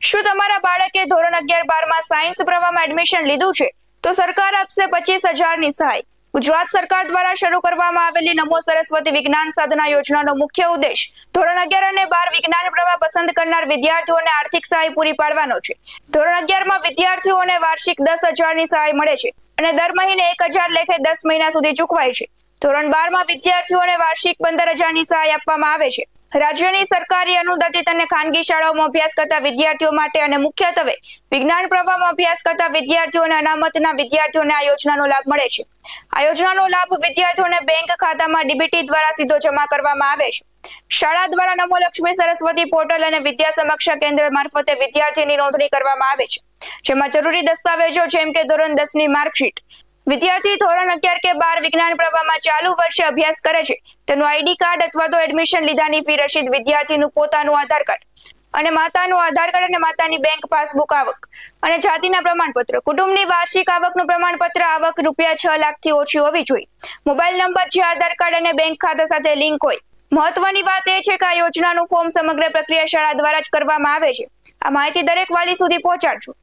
શું તમારા બાળકે ધોરણ 11-12માં સાયન્સ પ્રવાહમાં એડમિશન લીધું છે તો સરકાર આપશે 25,000ની સહાય। ગુજરાત સરકાર દ્વારા શરૂ કરવામાં આવેલી નમો સરસ્વતી વિજ્ઞાન સાધના યોજનાનો મુખ્ય ઉદ્દેશ ધોરણ 11 અને 12 વિજ્ઞાન પ્રવાહ પસંદ કરનાર વિદ્યાર્થીઓને આર્થિક સહાય પૂરી પાડવાનો છે। ધોરણ 11માં વિદ્યાર્થીઓને વાર્ષિક 10,000ની સહાય મળે છે અને દર મહિને 1,000 લેખે 10 મહિના સુધી ચૂકવાય છે। ધોરણ 12માં વિદ્યાર્થીઓને વાર્ષિક 15,000ની સહાય આપવામાં આવે છે। રાજ્યની સરકારી અનુદાનિત અને ખાનગી શાળાઓમાં અભ્યાસ કરતા વિદ્યાર્થીઓ માટે અને મુખ્યત્વે વિજ્ઞાન પ્રવાહમાં અભ્યાસ કરતા વિદ્યાર્થીઓ અને અનામતના વિદ્યાર્થીઓને આ યોજનાનો લાભ મળે છે। આ યોજનાનો લાભ વિદ્યાર્થીઓને બેંક ખાતામાં ડીબીટી દ્વારા સીધો જમા કરવામાં આવે છે। શાળા દ્વારા નમો લક્ષ્મી સરસ્વતી પોર્ટલ અને વિદ્યા સમીક્ષા કેન્દ્ર મારફતે વિદ્યાર્થીની નોંધણી કરવામાં આવે છે, જેમાં જરૂરી દસ્તાવેજો જેમ કે ધોરણ 10ની માર્કશીટ, વિદ્યાર્થી ધોરણ 11 કે 12 વિજ્ઞાન પ્રવાહમાં ચાલુ વર્ષે અભ્યાસ કરે છે તેનું આઈડી કાર્ડ અથવા તો એડમિશન લીધાની ફી રસીદ, વિદ્યાર્થીનું પોતાનું આધાર કાર્ડ અને માતાનું આધાર કાર્ડ અને માતાની બેંક પાસબુક, આવક અને જાતિના પ્રમાણપત્ર, કુટુંબની વાર્ષિક આવકનું પ્રમાણપત્ર, આવક ₹6 લાખથી ઓછી હોવી જોઈએ, મોબાઈલ નંબર જે આધાર કાર્ડ અને બેંક ખાતા સાથે લિંક હોય। મહત્વની વાત એ છે કે આ યોજનાનું ફોર્મ સમગ્ર પ્રક્રિયા શાળા દ્વારા જ કરવામાં આવે છે। આ માહિતી દરેક વાલી સુધી પહોંચાડજો।